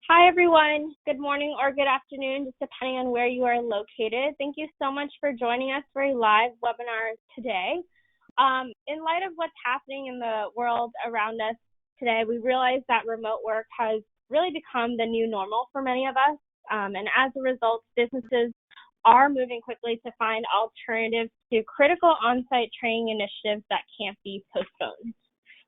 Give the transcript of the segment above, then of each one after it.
Hi, everyone. Good morning or good afternoon, just depending on where you are located. Thank you so much for joining us for a live webinar today. In light of what's happening in the world around us today, we realize that remote work has really become the new normal for many of us. And as a result, businesses are moving quickly to find alternatives to critical on-site training initiatives that can't be postponed.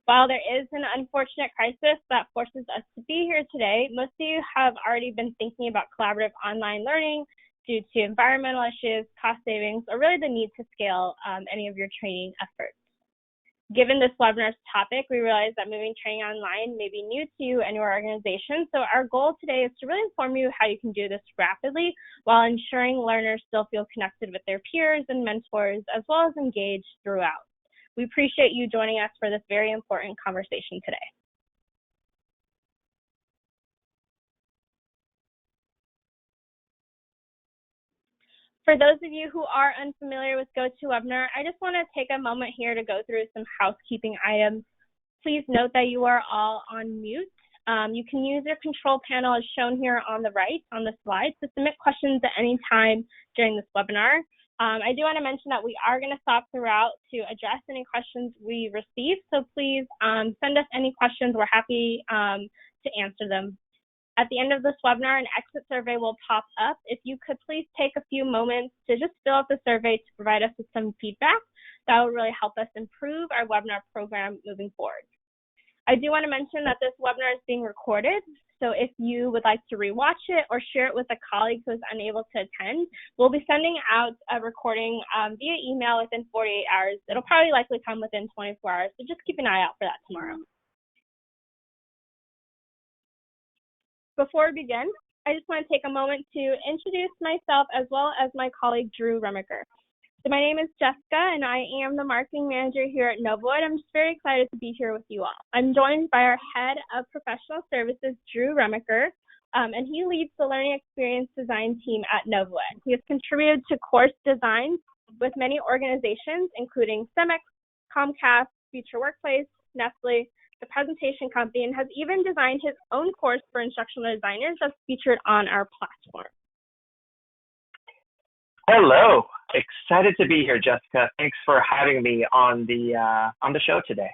While there is an unfortunate crisis that forces us to be here today, most of you have already been thinking about collaborative online learning due to environmental issues, cost savings, or really the need to scale any of your training efforts. Given this webinar's topic, we realize that moving training online may be new to you and your organization, so our goal today is to really inform you how you can do this rapidly while ensuring learners still feel connected with their peers and mentors, as well as engaged throughout. We appreciate you joining us for this very important conversation today. For those of you who are unfamiliar with GoToWebinar, I just want to take a moment here to go through some housekeeping items. Please note that you are all on mute. You can use your control panel as shown here on the right on the slide to submit questions at any time during this webinar. I do want to mention that we are going to stop throughout to address any questions we receive, so please send us any questions. We're happy to answer them. At the end of this webinar, an exit survey will pop up. If you could please take a few moments to just fill out the survey to provide us with some feedback, that will really help us improve our webinar program moving forward. I do want to mention that this webinar is being recorded, so if you would like to rewatch it or share it with a colleague who is unable to attend, we'll be sending out a recording via email within 48 hours. It'll probably likely come within 24 hours, so just keep an eye out for that tomorrow. Before we begin, I just want to take a moment to introduce myself as well as my colleague, Drew Remiker. So my name is Jessica, and I am the marketing manager here at NovoEd. I'm just very excited to be here with you all. I'm joined by our head of professional services, Drew Remiker, and he leads the learning experience design team at NovoEd. He has contributed to course designs with many organizations, including CEMEX, Comcast, Future Workplace, Nestle, the Presentation Company, and has even designed his own course for instructional designers that's featured on our platform. Hello, excited to be here, Jessica. Thanks for having me on the show today.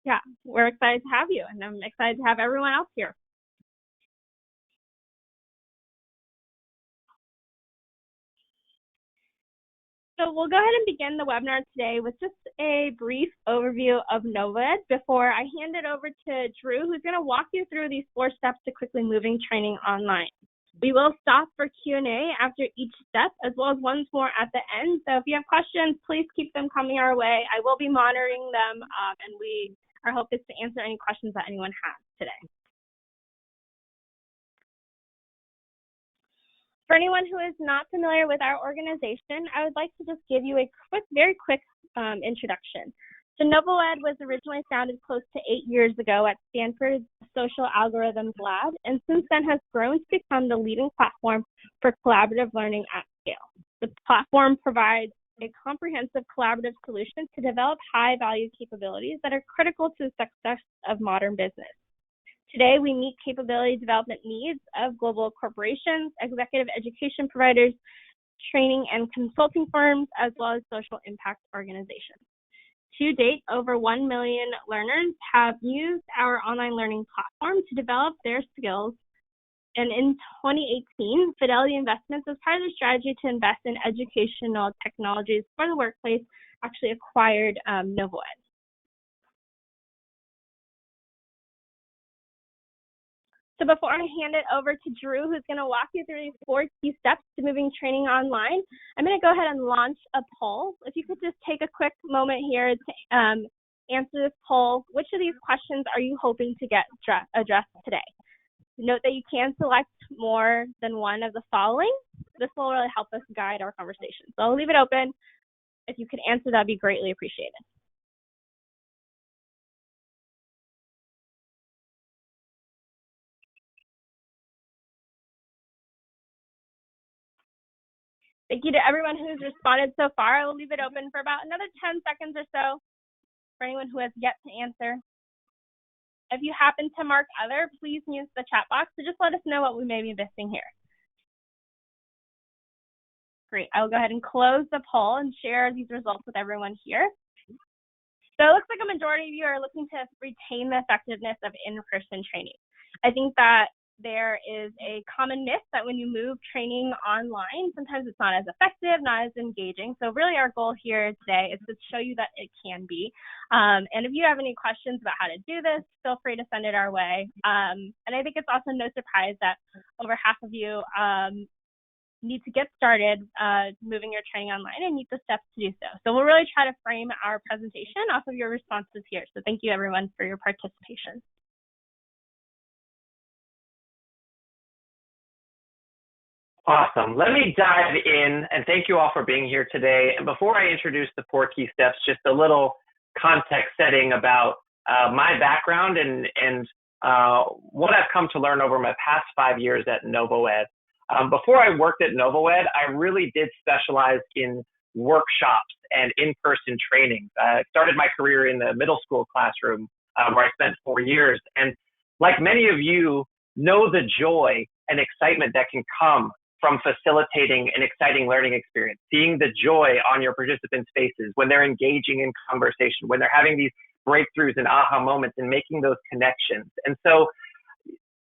Yeah, we're excited to have you, and I'm excited to have everyone else here. So we'll go ahead and begin the webinar today with just a brief overview of NovoEd before I hand it over to Drew, who's going to walk you through these 4 steps to quickly moving training online. We will stop for Q&A after each step, as well as once more at the end. So if you have questions, please keep them coming our way. I will be monitoring them, and our hope is to answer any questions that anyone has today. For anyone who is not familiar with our organization, I would like to just give you a very quick introduction. So NovoEd was originally founded close to 8 years ago at Stanford's Social Algorithms Lab, and since then has grown to become the leading platform for collaborative learning at scale. The platform provides a comprehensive collaborative solution to develop high-value capabilities that are critical to the success of modern business. Today, we meet capability development needs of global corporations, executive education providers, training and consulting firms, as well as social impact organizations. To date, over 1 million learners have used our online learning platform to develop their skills. And in 2018, Fidelity Investments, as part of their strategy to invest in educational technologies for the workplace, actually acquired NovoEd. So before I hand it over to Drew, who's going to walk you through these 4 key steps to moving training online, I'm going to go ahead and launch a poll. If you could just take a quick moment here to answer this poll. Which of these questions are you hoping to get addressed today? Note that you can select more than one of the following. This will really help us guide our conversation. So I'll leave it open. If you could answer, that'd be greatly appreciated. Thank you to everyone who's responded so far. I will leave it open for about another 10 seconds or so for anyone who has yet to answer. If you happen to mark other, please use the chat box to just let us know what we may be missing here. Great. I will go ahead and close the poll and share these results with everyone here. So it looks like a majority of you are looking to retain the effectiveness of in-person training. I think that there is a common myth that when you move training online, sometimes it's not as effective, not as engaging. So really our goal here today is to show you that it can be. And if you have any questions about how to do this, feel free to send it our way. And I think it's also no surprise that over half of you need to get started moving your training online and need the steps to do so. So we'll really try to frame our presentation off of your responses here. So thank you everyone for your participation. Awesome. Let me dive in, and thank you all for being here today. And before I introduce the 4 key steps, just a little context setting about my background and what I've come to learn over my past 5 years at NovoEd. Before I worked at NovoEd, I really did specialize in workshops and in-person training. I started my career in the middle school classroom where I spent 4 years. And like many of you, know the joy and excitement that can come from facilitating an exciting learning experience, seeing the joy on your participants' faces when they're engaging in conversation, when they're having these breakthroughs and aha moments and making those connections. And so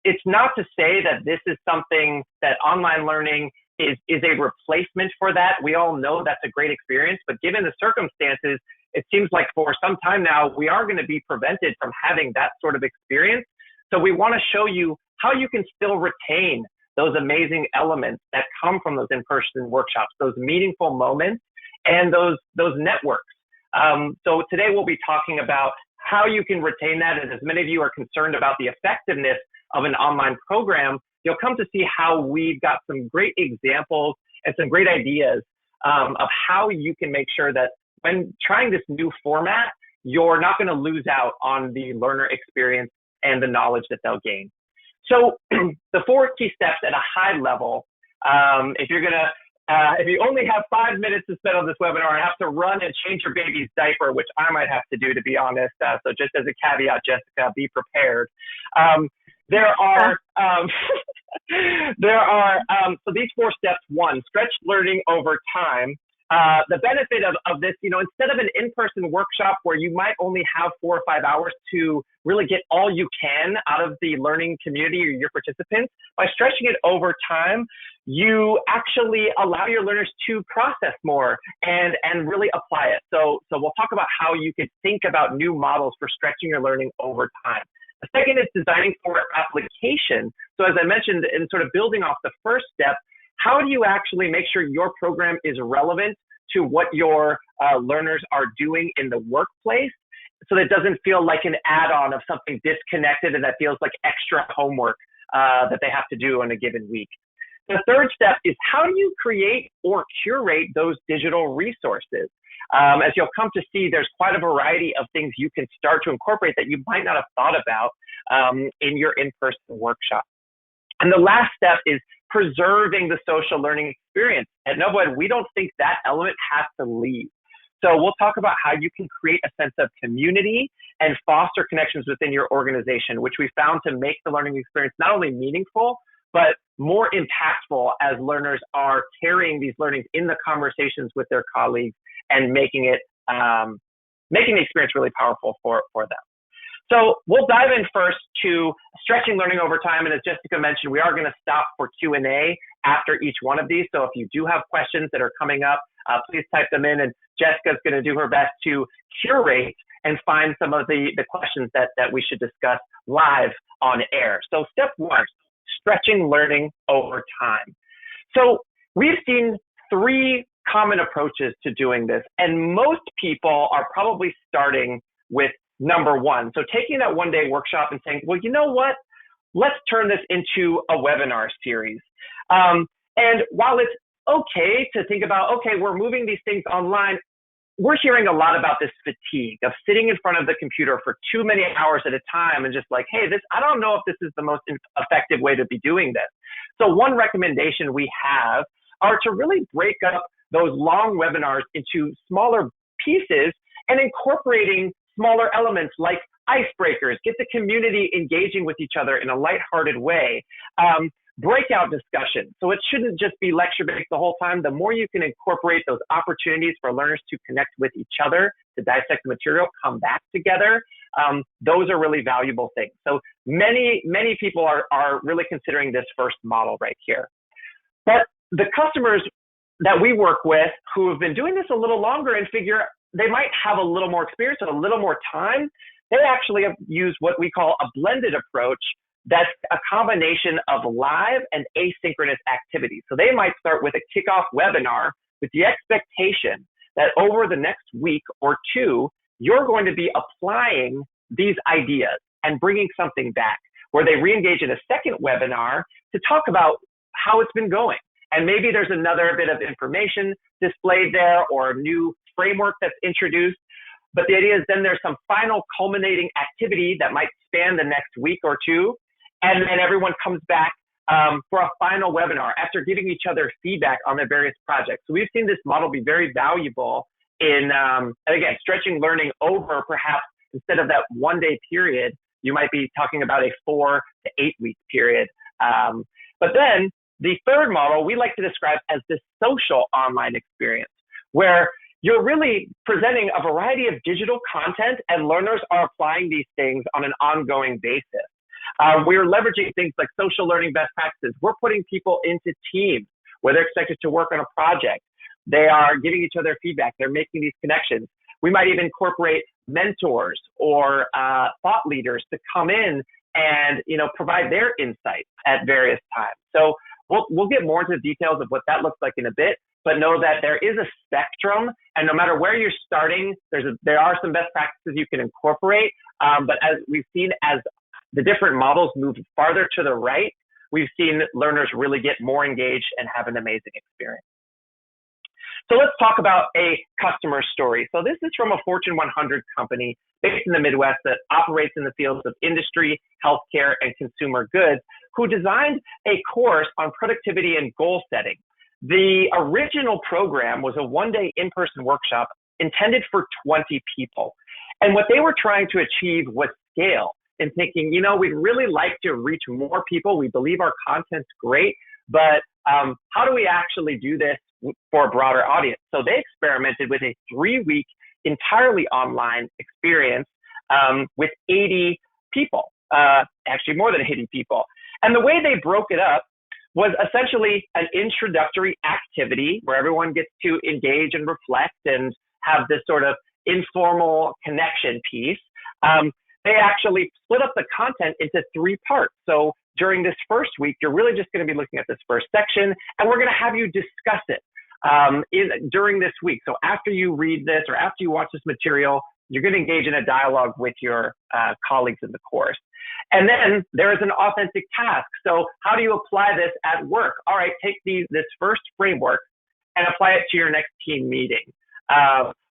it's not to say that this is something that online learning is a replacement for that. We all know that's a great experience, but given the circumstances, it seems like for some time now, we are going to be prevented from having that sort of experience. So we want to show you how you can still retain those amazing elements that come from those in-person workshops, those meaningful moments, and those networks. So today we'll be talking about how you can retain that. And as many of you are concerned about the effectiveness of an online program, you'll come to see how we've got some great examples and some great ideas of how you can make sure that when trying this new format, you're not going to lose out on the learner experience and the knowledge that they'll gain. So the 4 key steps at a high level, if you only have 5 minutes to spend on this webinar and have to run and change your baby's diaper, which I might have to do, to be honest. So just as a caveat, Jessica, be prepared. So these 4 steps: 1, stretch learning over time. The benefit of this, instead of an in-person workshop where you might only have 4 or 5 hours to really get all you can out of the learning community or your participants, by stretching it over time, you actually allow your learners to process more and really apply it. So we'll talk about how you could think about new models for stretching your learning over time. The second is designing for application. So as I mentioned, in sort of building off the first step, how do you actually make sure your program is relevant to what your learners are doing in the workplace, so that it doesn't feel like an add-on of something disconnected and that feels like extra homework that they have to do in a given week? The third step is, how do you create or curate those digital resources? As you'll come to see, there's quite a variety of things you can start to incorporate that you might not have thought about in your in-person workshop. And the last step is preserving the social learning experience. At NovoEd, we don't think that element has to leave. So we'll talk about how you can create a sense of community and foster connections within your organization, which we found to make the learning experience not only meaningful, but more impactful as learners are carrying these learnings in the conversations with their colleagues and making the experience really powerful for them. So we'll dive in first to stretching learning over time. And as Jessica mentioned, we are going to stop for Q&A after each one of these. So if you do have questions that are coming up, please type them in. And Jessica's going to do her best to curate and find some of the questions that we should discuss live on air. So step 1, stretching learning over time. So we've seen 3 common approaches to doing this. And most people are probably starting with number 1. So taking that one-day workshop and saying, well, you know what? Let's turn this into a webinar series. And while it's okay to think about, okay, we're moving these things online, we're hearing a lot about this fatigue of sitting in front of the computer for too many hours at a time and just like, hey, I don't know if this is the most effective way to be doing this. So one recommendation we have are to really break up those long webinars into smaller pieces and incorporating smaller elements like icebreakers, get the community engaging with each other in a lighthearted way. Breakout discussion. So it shouldn't just be lecture-based the whole time. The more you can incorporate those opportunities for learners to connect with each other, to dissect the material, come back together, those are really valuable things. So many people are really considering this first model right here. But the customers that we work with who have been doing this a little longer and figure they might have a little more experience and a little more time, they actually have used what we call a blended approach. That's a combination of live and asynchronous activities. So they might start with a kickoff webinar with the expectation that over the next week or two, you're going to be applying these ideas and bringing something back, where they re-engage in a second webinar to talk about how it's been going. And maybe there's another bit of information displayed there or a new framework that's introduced. But the idea is then there's some final culminating activity that might span the next week or two. And then everyone comes back for a final webinar after giving each other feedback on their various projects. So we've seen this model be very valuable in, and again, stretching learning over perhaps instead of that 1 day period, you might be talking about a 4 to 8 week period. But then the third model we like to describe as the social online experience, where you're really presenting a variety of digital content and learners are applying these things on an ongoing basis. We're leveraging things like social learning best practices. We're putting people into teams where they're expected to work on a project. They are giving each other feedback. They're making these connections. We might even incorporate mentors or thought leaders to come in and provide their insights at various times. So we'll get more into the details of what that looks like in a bit, but know that there is a spectrum, and no matter where you're starting, there are some best practices you can incorporate. But as we've seen, as the different models move farther to the right, we've seen learners really get more engaged and have an amazing experience. So let's talk about a customer story. So this is from a Fortune 100 company based in the Midwest that operates in the fields of industry, healthcare, and consumer goods, who designed a course on productivity and goal setting. The original program was a 1 day in-person workshop intended for 20 people. And what they were trying to achieve was scale, and thinking, we'd really like to reach more people. We believe our content's great, but how do we actually do this for a broader audience? So they experimented with a 3-week entirely online experience with 80 people, actually more than 80 people. And the way they broke it up was essentially an introductory activity where everyone gets to engage and reflect and have this sort of informal connection piece. They actually split up the content into 3 parts. So during this first week, you're really just going to be looking at this first section, and we're going to have you discuss it during this week. So after you read this or after you watch this material, you're going to engage in a dialogue with your colleagues in the course. And then there is an authentic task. So how do you apply this at work? All right, take this first framework and apply it to your next team meeting.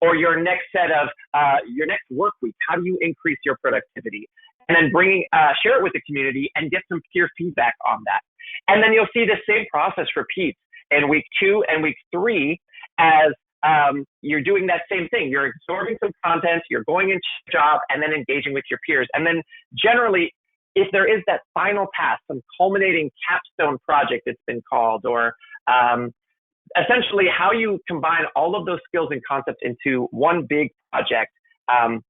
Or your next set of, your next work week. How do you increase your productivity? And then share it with the community and get some peer feedback on that. And then you'll see the same process repeats in week 2 and week 3 as you're doing that same thing. You're absorbing some content, you're going into your job, and then engaging with your peers. And then generally, if there is that final task, some culminating capstone project it's been called, or essentially how you combine all of those skills and concepts into one big project,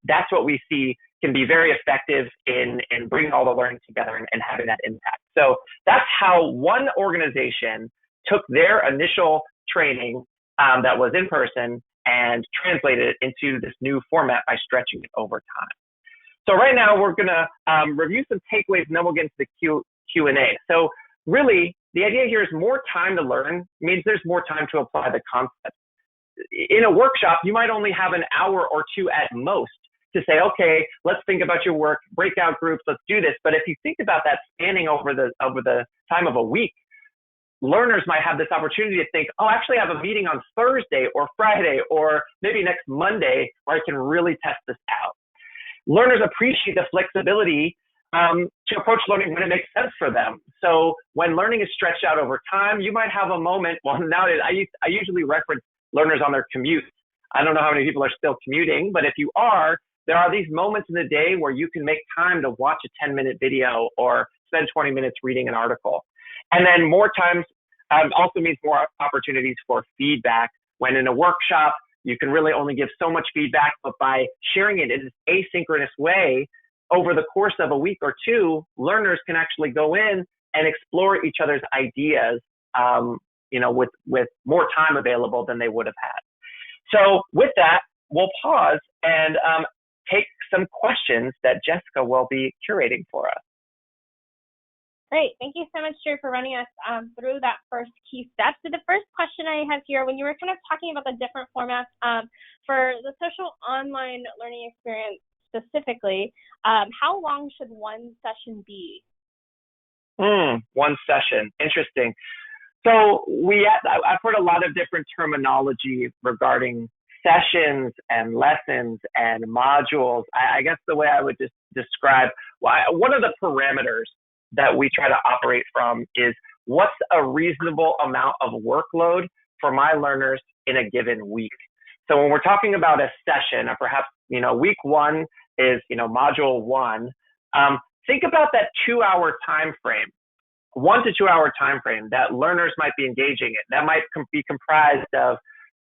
that's what we see can be very effective in bringing all the learning together and having that impact. So that's how one organization took their initial training that was in person and translated it into this new format by stretching it over time. So right now we're going to review some takeaways, and then we'll get into the Q&A. So really, the idea here is more time to learn means there's more time to apply the concept. In a workshop, you might only have an hour or 2 at most to say, okay, let's think about your work, breakout groups, let's do this. But if you think about that spanning over the time of a week, learners might have this opportunity to think, oh, actually I have a meeting on Thursday or Friday or maybe next Monday where I can really test this out. Learners appreciate the flexibility to approach learning when it makes sense for them. So when learning is stretched out over time, you might have a moment. Well, nowadays I usually reference learners on their commute. I don't know how many people are still commuting, but if you are, there are these moments in the day where you can make time to watch a 10-minute video or spend 20 minutes reading an article. And then more times also means more opportunities for feedback. When in a workshop, you can really only give so much feedback, but by sharing it in an asynchronous way, over the course of a week or two, learners can actually go in and explore each other's ideas, with more time available than they would have had. So with that, we'll pause and take some questions that Jessica will be curating for us. Great. Thank you so much, Drew, for running us through that first key step. So the first question I have here, when you were kind of talking about the different formats for the social online learning experience specifically, how long should one session be? One session. Interesting. So I've heard a lot of different terminology regarding sessions and lessons and modules. I guess the way I would just describe, one of the parameters that we try to operate from is what's a reasonable amount of workload for my learners in a given week. So when we're talking about a session, or perhaps, week one is, module one, think about that 2-hour time frame. 1 to 2 hour time frame that learners might be engaging in. That might be comprised of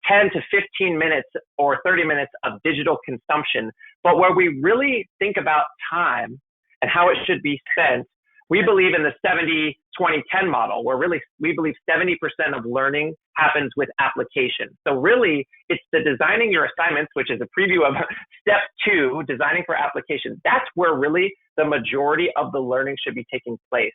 10 to 15 minutes or 30 minutes of digital consumption, but where we really think about time and how it should be spent, we believe in the 70-20-10 model, where really we believe 70% of learning happens with application. So really, it's the designing your assignments, which is a preview of step 2, designing for application. That's where really the majority of the learning should be taking place.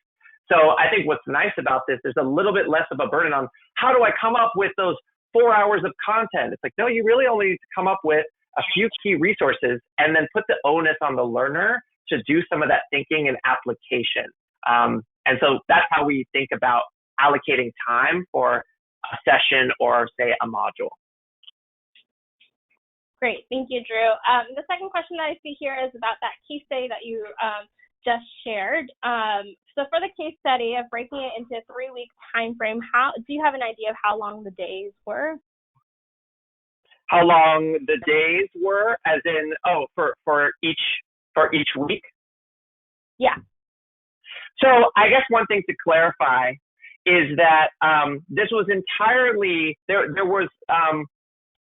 So I think what's nice about this, there's a little bit less of a burden on how do I come up with those 4 hours of content? It's like, no, you really only need to come up with a few key resources and then put the onus on the learner to do some of that thinking and application. And so that's how we think about allocating time for a session or, say, a module. Great. Thank you, Drew. The second question that I see here is about that case study that you just shared. So for the case study of breaking it into a 3-week time frame, do you have an idea of how long the days were? How long the days were, as in, for each week? Yeah. So I guess one thing to clarify is that this was entirely, there was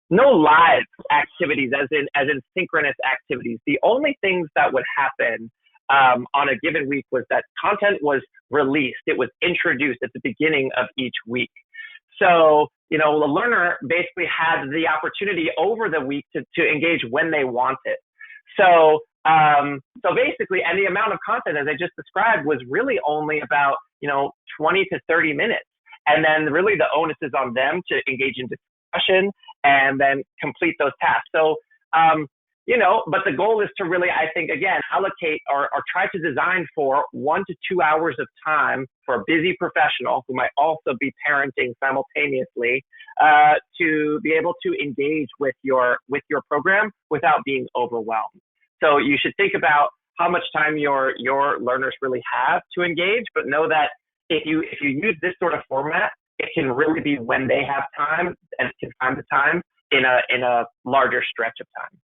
no live activities as in synchronous activities. The only things that would happen on a given week was that content was released. It was introduced at the beginning of each week. So, the learner basically had the opportunity over the week to engage when they wanted. So basically, and the amount of content, as I just described, was really only about, 20 to 30 minutes. And then really the onus is on them to engage in discussion and then complete those tasks. So, but the goal is to really, I think, again, allocate or try to design for 1 to 2 hours of time for a busy professional who might also be parenting simultaneously to be able to engage with your program without being overwhelmed. So you should think about how much time your learners really have to engage, but know that if you use this sort of format, it can really be when they have time and time to time in a larger stretch of time.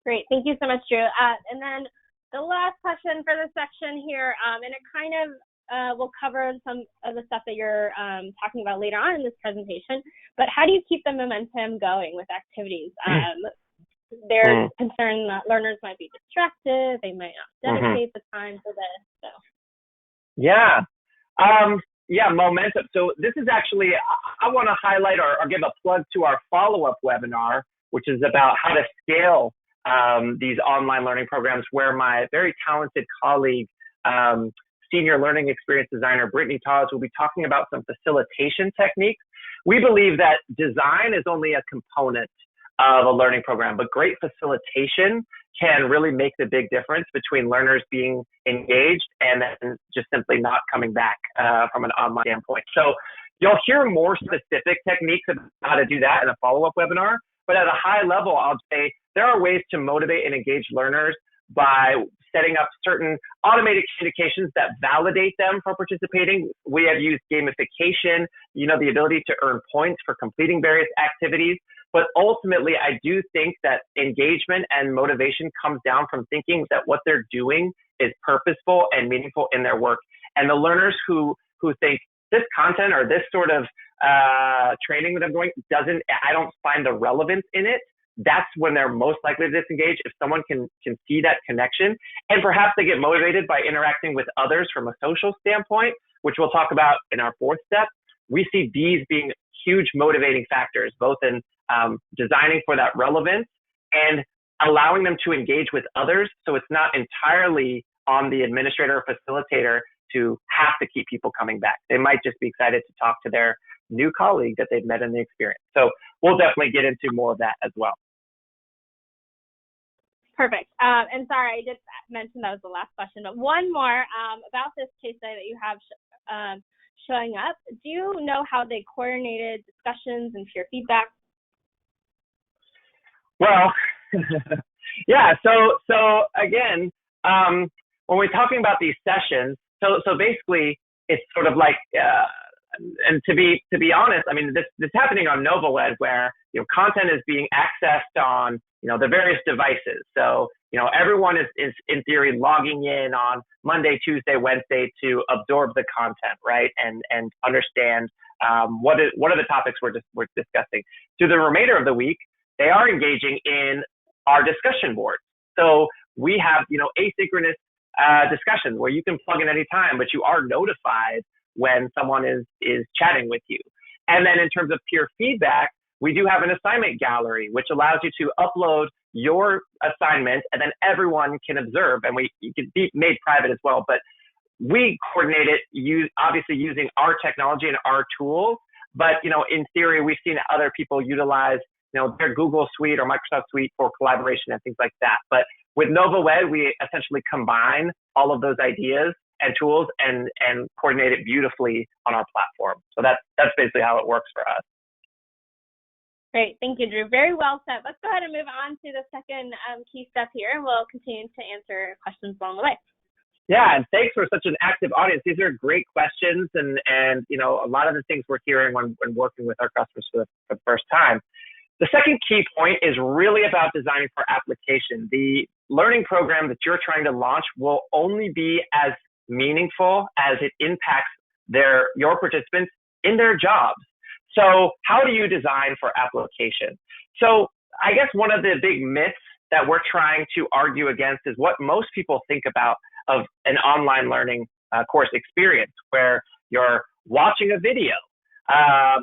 Great. Thank you so much, Drew. And then the last question for this section here, and it kind of will cover some of the stuff that you're talking about later on in this presentation, but how do you keep the momentum going with activities? There's concern that learners might be distracted, they might not dedicate the time for this. So. Yeah. Momentum. So this is actually, I want to highlight or give a plug to our follow-up webinar, which is about how to scale these online learning programs, where my very talented colleague, senior learning experience designer, Brittany Tawes, will be talking about some facilitation techniques. We believe that design is only a component of a learning program, but great facilitation can really make the big difference between learners being engaged and then just simply not coming back from an online standpoint. So you'll hear more specific techniques of how to do that in a follow-up webinar, but at a high level, I'll say there are ways to motivate and engage learners by setting up certain automated communications that validate them for participating. We have used gamification, the ability to earn points for completing various activities. But ultimately, I do think that engagement and motivation comes down from thinking that what they're doing is purposeful and meaningful in their work. And the learners who think this content or this sort of training that I'm doing I don't find the relevance in it, that's when they're most likely to disengage. If someone can see that connection, and perhaps they get motivated by interacting with others from a social standpoint, which we'll talk about in our fourth step, we see these being huge motivating factors, both in designing for that relevance and allowing them to engage with others. So it's not entirely on the administrator or facilitator to have to keep people coming back. They might just be excited to talk to their new colleague that they've met in the experience. So we'll definitely get into more of that as well. Perfect. And sorry, I did mention that was the last question, but one more about this case study that you have showing up. Do you know how they coordinated discussions and peer feedback? Well, yeah. So again, when we're talking about these sessions, so basically it's sort of like, and to be honest, I mean, this is happening on NovoEd where, content is being accessed on, the various devices. So, everyone is in theory logging in on Monday, Tuesday, Wednesday to absorb the content, right? And understand what are the topics we're discussing. Through the remainder of the week, they are engaging in our discussion board. So we have, asynchronous discussions where you can plug in any time, but you are notified when someone is chatting with you. And then in terms of peer feedback, we do have an assignment gallery, which allows you to upload your assignment and then everyone can observe, and you can be made private as well. But we coordinate it obviously using our technology and our tools. But, in theory, we've seen other people utilize, their Google Suite or Microsoft Suite for collaboration and things like that. But with NovoEd, we essentially combine all of those ideas and tools and coordinate it beautifully on our platform. So that's basically how it works for us. Great. Thank you, Drew. Very well said. Let's go ahead and move on to the second key step here, and we'll continue to answer questions along the way. Yeah, and thanks for such an active audience. These are great questions, and a lot of the things we're hearing when working with our customers for the first time. The second key point is really about designing for application. The learning program that you're trying to launch will only be as meaningful as it impacts your participants in their jobs. So how do you design for application? So I guess one of the big myths that we're trying to argue against is what most people think about of an online learning course experience, where you're watching a video,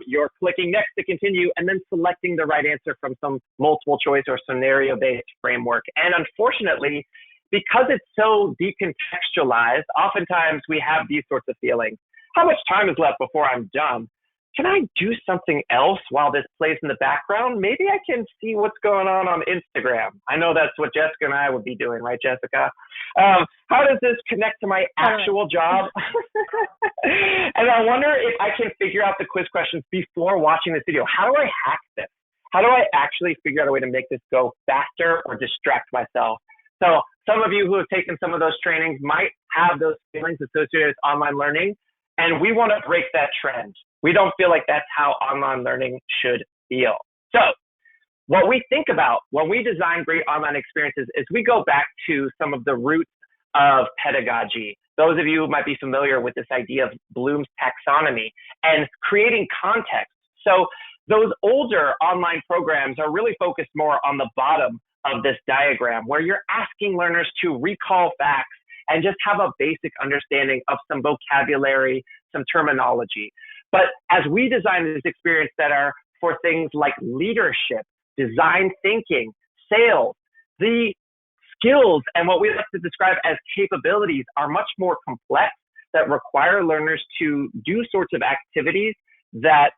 you're clicking next to continue, and then selecting the right answer from some multiple choice or scenario-based framework. And unfortunately, because it's so decontextualized, oftentimes we have these sorts of feelings. How much time is left before I'm done? Can I do something else while this plays in the background? Maybe I can see what's going on Instagram. I know that's what Jessica and I would be doing, right, Jessica? How does this connect to my actual job? And I wonder if I can figure out the quiz questions before watching this video. How do I hack this? How do I actually figure out a way to make this go faster or distract myself? So some of you who have taken some of those trainings might have those feelings associated with online learning, and we want to break that trend. We don't feel like that's how online learning should feel. So what we think about when we design great online experiences is we go back to some of the roots of pedagogy. Those of you who might be familiar with this idea of Bloom's taxonomy and creating context. So those older online programs are really focused more on the bottom of this diagram, where you're asking learners to recall facts and just have a basic understanding of some vocabulary, some terminology. But as we design this experience that are for things like leadership, design thinking, sales, the skills and what we like to describe as capabilities are much more complex, that require learners to do sorts of activities that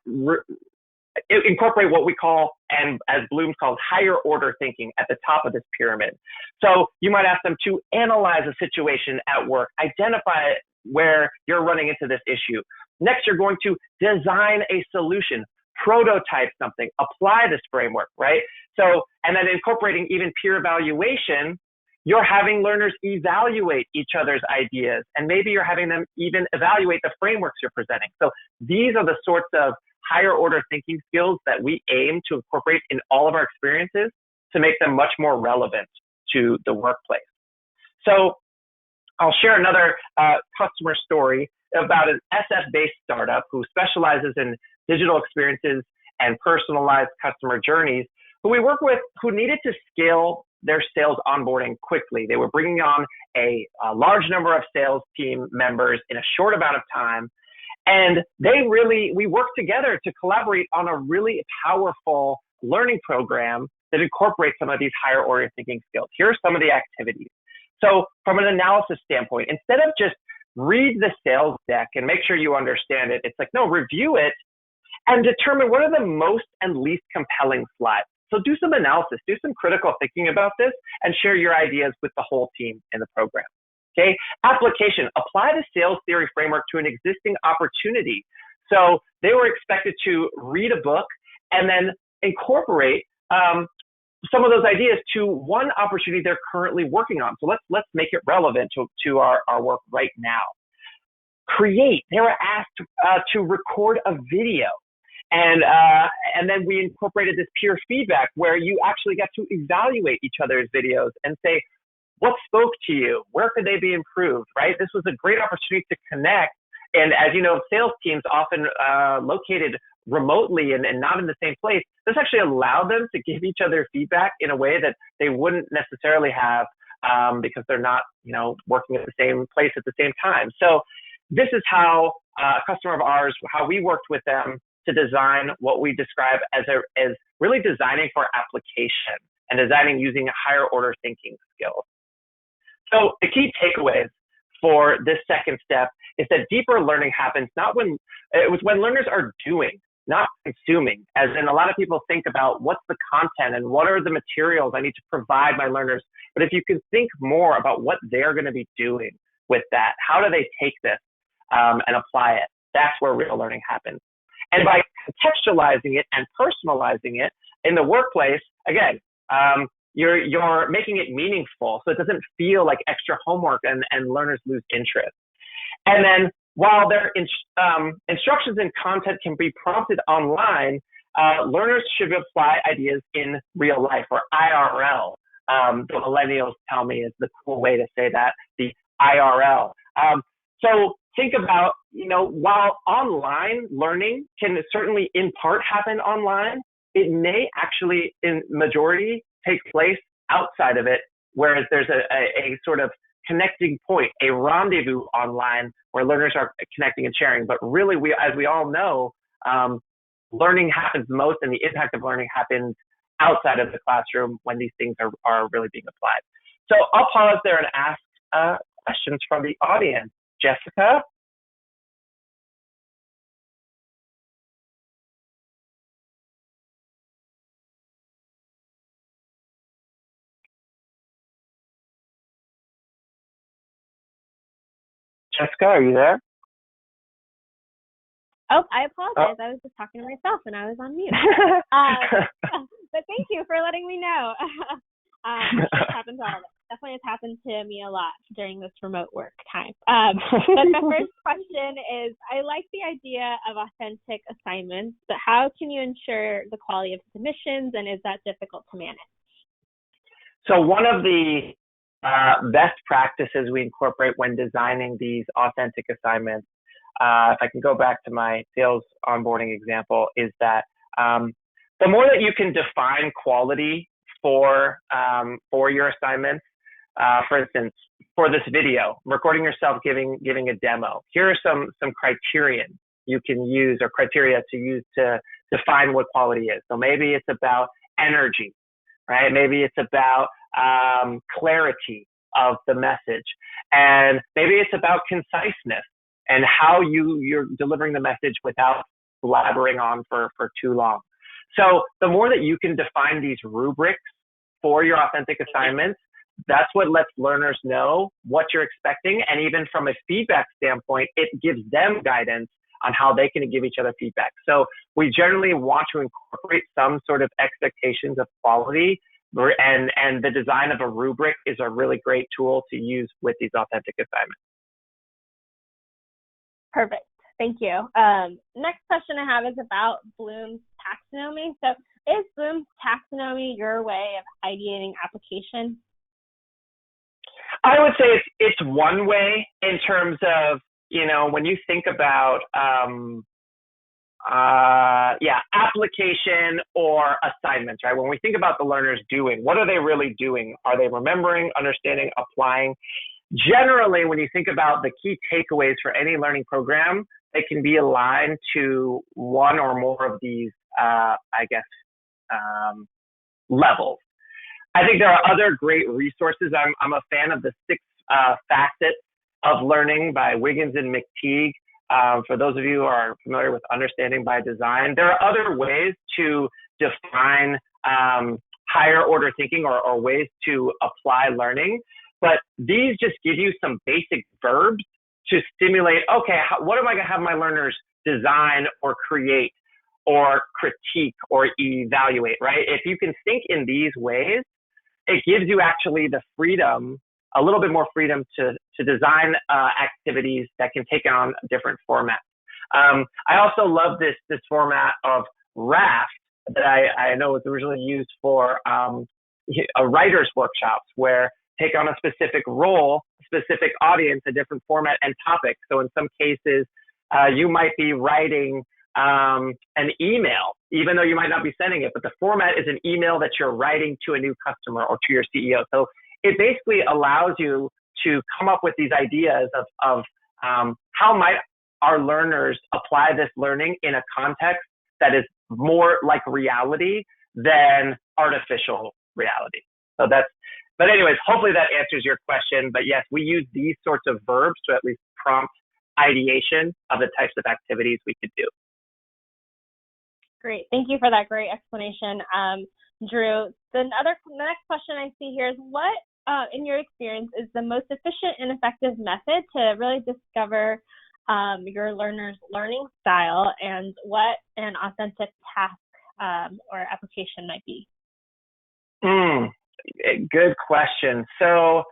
incorporate what we call, and as Bloom calls, higher order thinking at the top of this pyramid. So you might ask them to analyze a situation at work, identify where you're running into this issue. Next, you're going to design a solution, prototype something, apply this framework, right? So, and then incorporating even peer evaluation, you're having learners evaluate each other's ideas, and maybe you're having them even evaluate the frameworks you're presenting. So these are the sorts of higher order thinking skills that we aim to incorporate in all of our experiences to make them much more relevant to the workplace. So I'll share another customer story about an SF-based startup who specializes in digital experiences and personalized customer journeys, who we work with, who needed to scale their sales onboarding quickly. They were bringing on a large number of sales team members in a short amount of time. And we worked together to collaborate on a really powerful learning program that incorporates some of these higher order thinking skills. Here are some of the activities. So from an analysis standpoint, instead of just read the sales deck and make sure you understand it, it's like, no, review it and determine what are the most and least compelling slides. So do some analysis, do some critical thinking about this, and share your ideas with the whole team in the program. Okay, application, apply the sales theory framework to an existing opportunity. So they were expected to read a book and then incorporate some of those ideas to one opportunity they're currently working on. So let's make it relevant to our work right now. Create, they were asked to record a video. And then we incorporated this peer feedback where you actually got to evaluate each other's videos and say, what spoke to you? Where could they be improved, right? This was a great opportunity to connect. And as you know, sales teams often located remotely and not in the same place. This actually allowed them to give each other feedback in a way that they wouldn't necessarily have because they're not, working at the same place at the same time. So this is how a customer of ours, how we worked with them to design what we describe as really designing for application and designing using higher order thinking skills. So the key takeaways for this second step is that deeper learning happens when learners are doing, not consuming. As in, a lot of people think about what's the content and what are the materials I need to provide my learners. But if you can think more about what they're going to be doing with that, how do they take this and apply it? That's where real learning happens. And by contextualizing it and personalizing it in the workplace, again, you're making it meaningful so it doesn't feel like extra homework and learners lose interest. And then while their instructions and content can be prompted online, learners should apply ideas in real life, or IRL. The millennials tell me is the cool way to say that, the IRL. So think about, while online learning can certainly in part happen online, it may actually in majority take place outside of it, whereas there's a sort of connecting point, a rendezvous online where learners are connecting and sharing. But really, as we all know, learning happens most and the impact of learning happens outside of the classroom when these things are really being applied. So I'll pause there and ask questions from the audience. Jessica? Jessica, are you there? Oh, I apologize. I was just talking to myself and I was on mute. But thank you for letting me know. It happens to all of us. Definitely has happened to me a lot during this remote work time. But the first question is, I like the idea of authentic assignments, but how can you ensure the quality of submissions, and is that difficult to manage? So one of the best practices we incorporate when designing these authentic assignments, if I can go back to my sales onboarding example, is that the more that you can define quality for your assignments, for instance, for this video, recording yourself giving a demo, here are some criterion you can use, or criteria to use to define what quality is. So maybe it's about energy, right? Maybe it's about clarity of the message, and maybe it's about conciseness and how you're delivering the message without blabbering on for too long. So the more that you can define these rubrics for your authentic assignments, that's what lets learners know what you're expecting. And even from a feedback standpoint, it gives them guidance on how they can give each other feedback. So we generally want to incorporate some sort of expectations of quality, and the design of a rubric is a really great tool to use with these authentic assignments. Perfect. Thank you. Next question I have is about Bloom's taxonomy. So is Bloom's taxonomy your way of ideating application? I would say it's one way in terms of, when you think about application or assignments, right? When we think about the learners doing, what are they really doing? Are they remembering, understanding, applying? Generally, when you think about the key takeaways for any learning program, they can be aligned to one or more of these, levels. I think there are other great resources. I'm a fan of the 6 facets of learning by Wiggins and McTeague. For those of you who are familiar with understanding by design, there are other ways to define higher order thinking or ways to apply learning. But these just give you some basic verbs to stimulate, okay, what am I going to have my learners design or create or critique or evaluate, right? If you can think in these ways, it gives you actually the freedom, a little bit more freedom to design activities that can take on different formats. I also love this format of raft that I know was originally used for a writer's workshops, where take on a specific role, specific audience, a different format and topic. So in some cases, you might be writing an email, even though you might not be sending it, but the format is an email that you're writing to a new customer or to your CEO. So it basically allows you to come up with these ideas of how might our learners apply this learning in a context that is more like reality than artificial reality. But anyways, hopefully that answers your question. But yes, we use these sorts of verbs to at least prompt ideation of the types of activities we could do. Great. Thank you for that great explanation, Drew. The next question I see here is what, in your experience, is the most efficient and effective method to really discover your learner's learning style, and what an authentic task or application might be? Good question. So,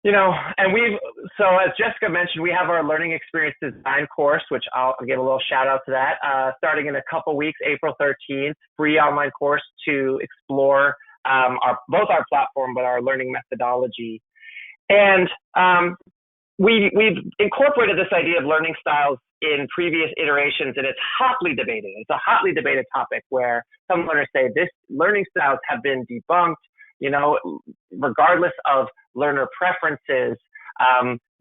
as Jessica mentioned, we have our learning experience design course, which I'll give a little shout out to that, starting in a couple weeks, April 13th, free online course to explore both our platform, but our learning methodology. And we've incorporated this idea of learning styles in previous iterations, and it's hotly debated. It's a hotly debated topic where some learners say this learning styles have been debunked. Regardless of learner preferences,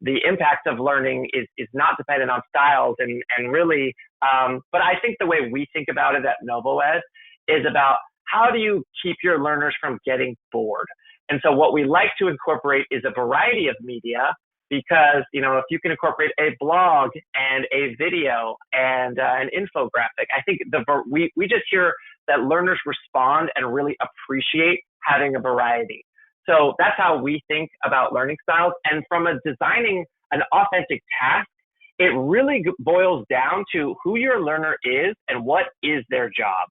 the impact of learning is not dependent on styles, and really, but I think the way we think about it at NovoEd is about how do you keep your learners from getting bored? And so what we like to incorporate is a variety of media, because, if you can incorporate a blog and a video and an infographic, I think we just hear that learners respond and really appreciate having a variety. So that's how we think about learning styles. And from designing an authentic task, it really boils down to who your learner is and what is their job.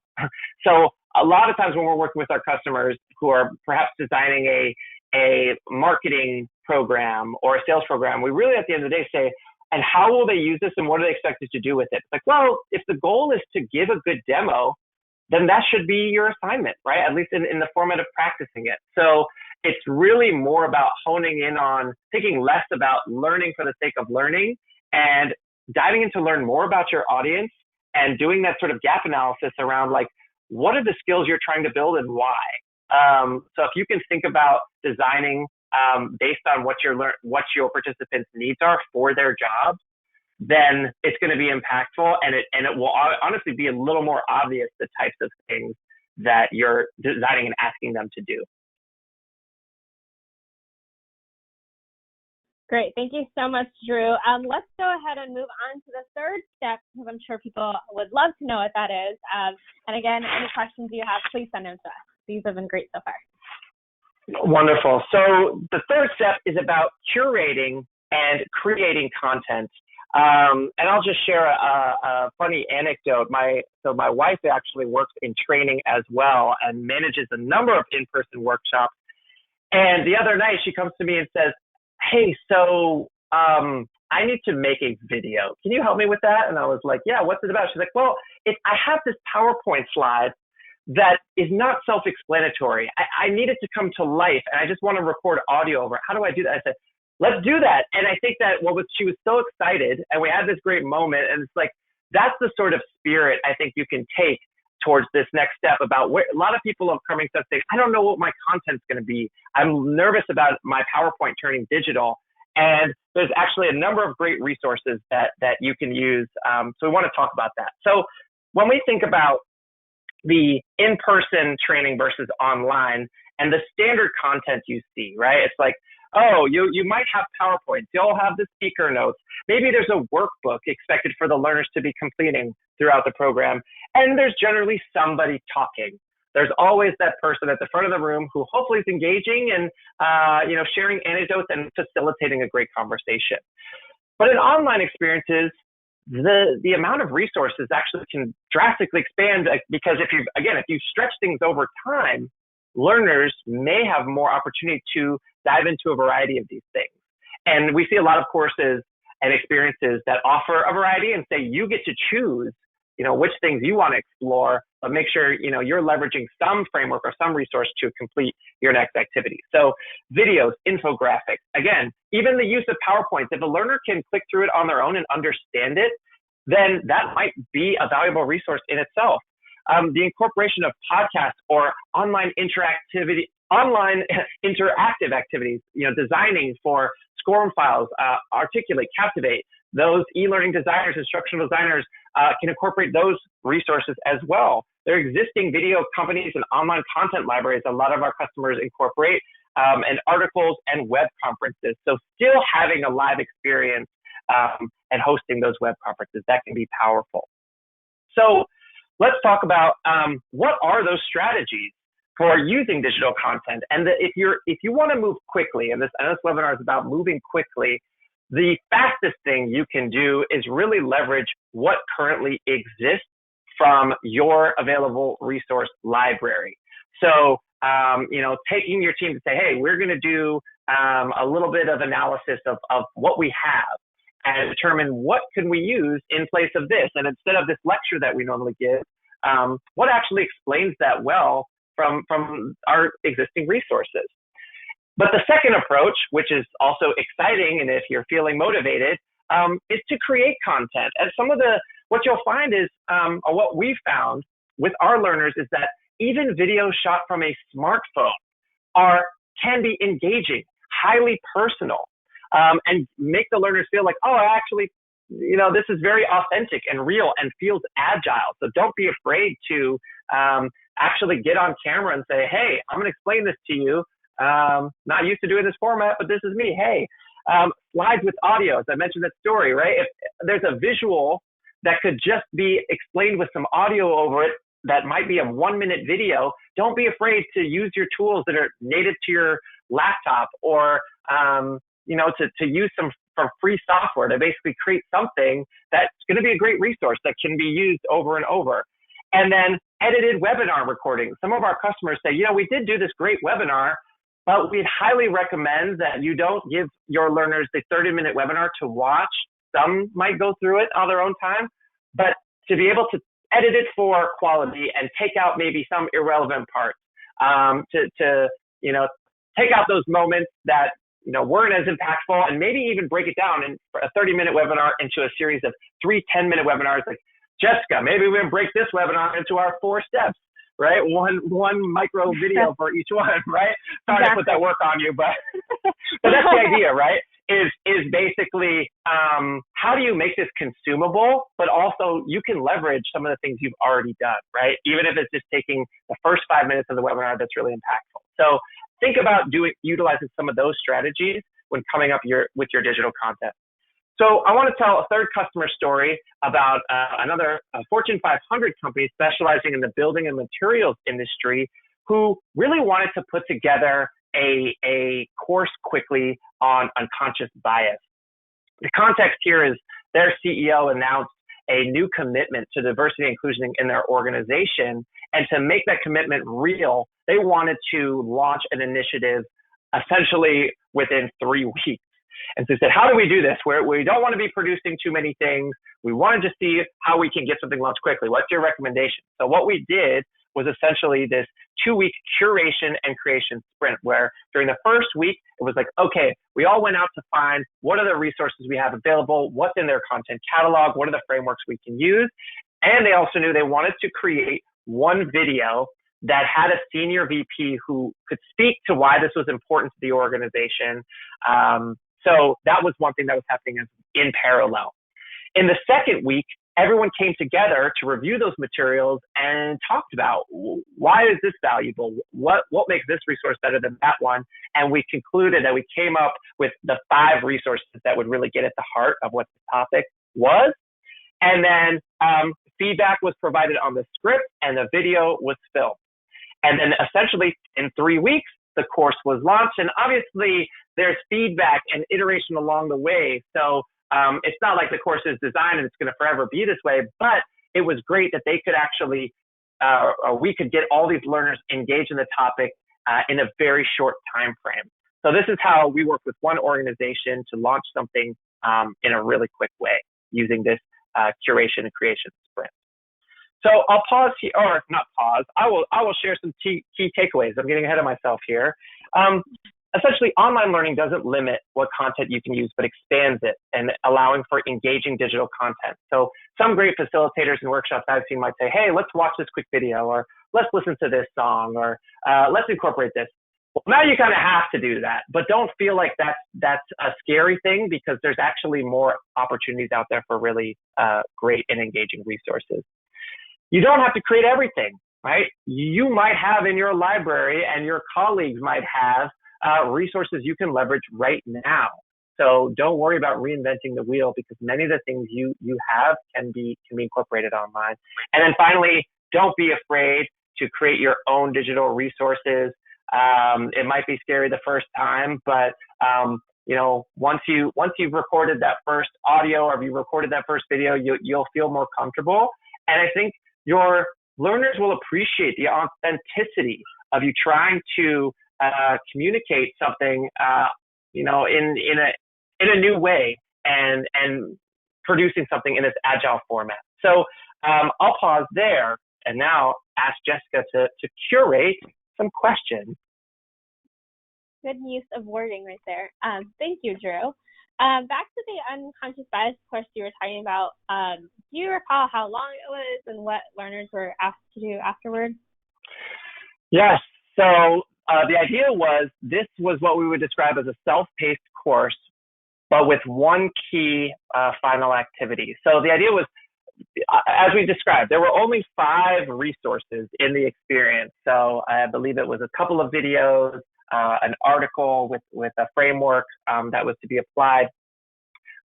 So a lot of times when we're working with our customers who are perhaps designing a marketing program or a sales program, we really at the end of the day say, and how will they use this and what are they expected to do with it? It's like, well, if the goal is to give a good demo, then that should be your assignment, right? At least in the format of practicing it. So it's really more about honing in on thinking less about learning for the sake of learning and diving in to learn more about your audience and doing that sort of gap analysis around, like, what are the skills you're trying to build and why? So if you can think about designing based on what your participants' needs are for their jobs, then it's going to be impactful, and it will honestly be a little more obvious the types of things that you're designing and asking them to do. Great. Thank you so much, Drew. Let's go ahead and move on to the third step, because I'm sure people would love to know what that is. And again, any questions you have, please send them to us. These have been great so far. Wonderful. So the third step is about curating and creating content. And I'll just share a funny anecdote. My wife actually works in training as well and manages a number of in-person workshops. And the other night she comes to me and says, hey, so I need to make a video. Can you help me with that? And I was like, yeah, what's it about? She's like, well, I have this PowerPoint slide that is not self-explanatory. I need it to come to life, and I just want to record audio over it. How do I do that? I said, let's do that. And I think that she was so excited, and we had this great moment, and it's like, that's the sort of spirit I think you can take towards this next step about where a lot of people are coming to us saying, I don't know what my content's going to be. I'm nervous about my PowerPoint turning digital. And there's actually a number of great resources that you can use. So we want to talk about that. So when we think about the in-person training versus online and the standard content you see, right? It's like, oh, you might have PowerPoints. You'll have the speaker notes. Maybe there's a workbook expected for the learners to be completing throughout the program. And there's generally somebody talking. There's always that person at the front of the room who hopefully is engaging and sharing anecdotes and facilitating a great conversation. But in online experiences, the amount of resources actually can drastically expand, because if you stretch things over time, learners may have more opportunity to dive into a variety of these things. And we see a lot of courses and experiences that offer a variety and say you get to choose, which things you want to explore, but make sure, you're leveraging some framework or some resource to complete your next activity. So videos, infographics, again, even the use of PowerPoint, if a learner can click through it on their own and understand it, then that might be a valuable resource in itself. The incorporation of podcasts or online interactive activities, designing for SCORM files, Articulate, Captivate, those e-learning designers, instructional designers can incorporate those resources as well. There are existing video companies and online content libraries a lot of our customers incorporate, and articles and web conferences. So still having a live experience and hosting those web conferences, that can be powerful. So let's talk about what are those strategies for using digital content. And if you want to move quickly, and this webinar is about moving quickly, the fastest thing you can do is really leverage what currently exists from your available resource library. So, taking your team to say, hey, we're going to do a little bit of analysis of what we have and determine what can we use in place of this. And instead of this lecture that we normally give, what actually explains that well from our existing resources. But the second approach, which is also exciting, and if you're feeling motivated, is to create content. And what you'll find is, or what we found with our learners, is that even videos shot from a smartphone can be engaging, highly personal, and make the learners feel like, oh, this is very authentic and real and feels agile. So don't be afraid to actually get on camera and say, hey, I'm going to explain this to you. Not used to doing this format, but this is me. Hey, slides with audio. As I mentioned that story, right? If there's a visual that could just be explained with some audio over it, that might be a 1-minute video, don't be afraid to use your tools that are native to your laptop, or to use some free software to basically create something that's going to be a great resource that can be used over and over. And then edited webinar recordings. Some of our customers say, we did do this great webinar, but we'd highly recommend that you don't give your learners the 30-minute webinar to watch. Some might go through it on their own time, but to be able to edit it for quality and take out maybe some irrelevant parts, to take out those moments that weren't as impactful, and maybe even break it down in a 30-minute webinar into a series of 3 10-minute webinars. Like, Jessica, maybe we can break this webinar into our 4 steps, right? One micro video for each one, right? Sorry to put that work on you, but that's the idea, right? Is basically how do you make this consumable, but also you can leverage some of the things you've already done, right? Even if it's just taking the first 5 minutes of the webinar, that's really impactful. So think about utilizing some of those strategies when coming up with your digital content. So I want to tell a third customer story about another Fortune 500 company specializing in the building and materials industry, who really wanted to put together a course quickly on unconscious bias. The context here is their CEO announced a new commitment to diversity and inclusion in their organization. And to make that commitment real, they wanted to launch an initiative essentially within 3 weeks. And so we said, how do we do this? Where we don't want to be producing too many things. We wanted to see how we can get something launched quickly. What's your recommendation? So what we did was essentially this 2-week curation and creation sprint, where during the first week, it was like, okay, we all went out to find what are the resources we have available, what's in their content catalog, what are the frameworks we can use. And they also knew they wanted to create one video that had a senior VP who could speak to why this was important to the organization. So that was one thing that was happening in parallel. In the second week, everyone came together to review those materials and talked about why is this valuable? What makes this resource better than that one? And we concluded that we came up with the 5 resources that would really get at the heart of what the topic was. And then feedback was provided on the script and the video was filmed. And then essentially in 3 weeks, the course was launched. And obviously there's feedback and iteration along the way. So it's not like the course is designed and it's going to forever be this way, but it was great that they could actually, we could get all these learners engaged in the topic in a very short time frame. So this is how we work with one organization to launch something in a really quick way using this curation and creation sprint. So I'll pause here, or not pause. I will share some key takeaways. I'm getting ahead of myself here. Essentially, online learning doesn't limit what content you can use, but expands it and allowing for engaging digital content. So some great facilitators and workshops I've seen might say, hey, let's watch this quick video, or let's listen to this song, or let's incorporate this. Well, now you kind of have to do that, but don't feel like that's a scary thing, because there's actually more opportunities out there for really great and engaging resources. You don't have to create everything, right? You might have in your library, and your colleagues might have resources you can leverage right now. So don't worry about reinventing the wheel, because many of the things you have can be incorporated online. And then finally, don't be afraid to create your own digital resources. It might be scary the first time, but once you've recorded that first audio, or you recorded that first video, you'll feel more comfortable. And I think your learners will appreciate the authenticity of you trying to communicate something, in a new way, and producing something in this agile format. So I'll pause there and now ask Jessica to curate some questions. Good use of wording right there. Thank you, Drew. Back to the unconscious bias course you were talking about. Do you recall how long it was and what learners were asked to do afterwards? Yes. So the idea was, this was what we would describe as a self-paced course, but with one key final activity. So the idea was, as we described, there were only 5 resources in the experience. So I believe it was a couple of videos, an article with a framework that was to be applied,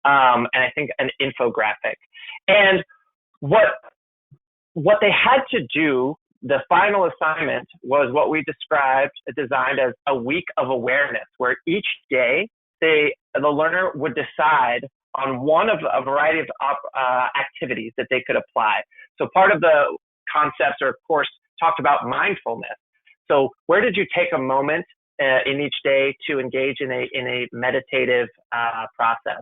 and I think an infographic. And what they had to do, the final assignment, was what we designed as a week of awareness, where each day the learner would decide on one of a variety of activities that they could apply. So part of the concepts or course talked about mindfulness. So where did you take a moment in each day to engage in a meditative process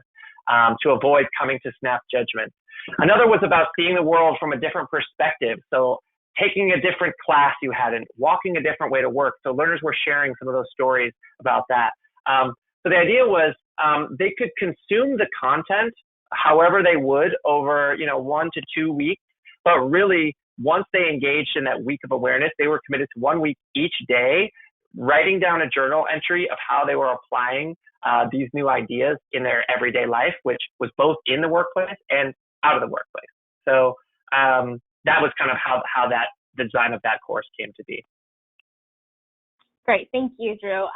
to avoid coming to snap judgment? Another was about seeing the world from a different perspective. So taking a different class you had and walking a different way to work. So learners were sharing some of those stories about that. So the idea was they could consume the content however they would over 1 to 2 weeks, but really once they engaged in that week of awareness, they were committed to 1 week each day, writing down a journal entry of how they were applying these new ideas in their everyday life, which was both in the workplace and out of the workplace. So that was kind of how that the design of that course came to be. Great, thank you, Drew.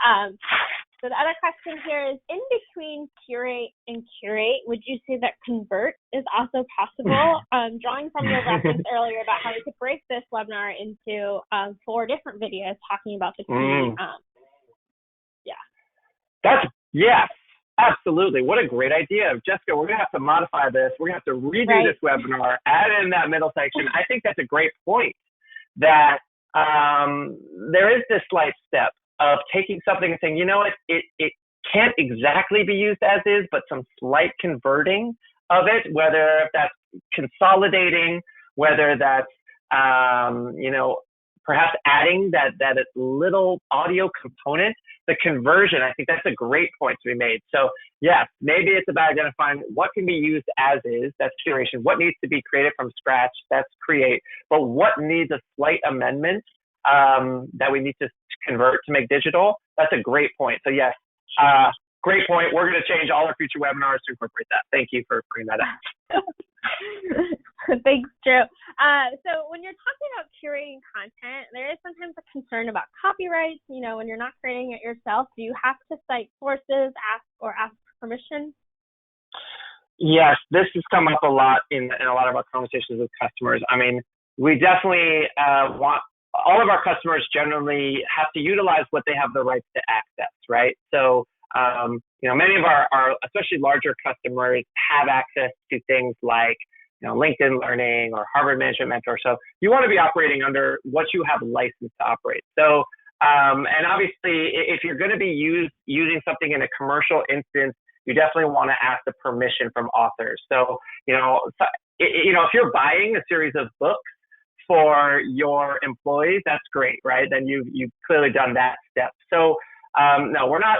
So the other question here is, in between curate and curate, would you say that convert is also possible? Drawing from your reference earlier about how we could break this webinar into 4 different videos talking about the key. Yes, absolutely. What a great idea. Jessica, we're going to have to modify this. We're going to have to redo this webinar, add in that middle section. I think that's a great point, that there is this slight step of taking something and saying, it can't exactly be used as is, but some slight converting of it, whether that's consolidating, whether that's, perhaps adding that little audio component, the conversion. I think that's a great point to be made. So yes, maybe it's about identifying what can be used as is, that's curation, what needs to be created from scratch, that's create, but what needs a slight amendment that we need to convert to make digital. That's a great point. So yes, great point. We're going to change all our future webinars to incorporate that. Thank you for bringing that up. Thanks, Drew. So when you're talking about curating content, there is sometimes a concern about copyrights. When you're not creating it yourself, do you have to cite sources, ask for permission? Yes, this has come up a lot in a lot of our conversations with customers. I mean, we definitely want all of our customers generally have to utilize what they have the rights to access, right? So, many of our especially larger customers have access to things like, LinkedIn Learning or Harvard Management Mentor. So you want to be operating under what you have license to operate. So, and obviously, if you're going to be using something in a commercial instance, you definitely want to ask the permission from authors. So, if you're buying a series of books for your employees, that's great, right? Then you've clearly done that step. So, no, we're not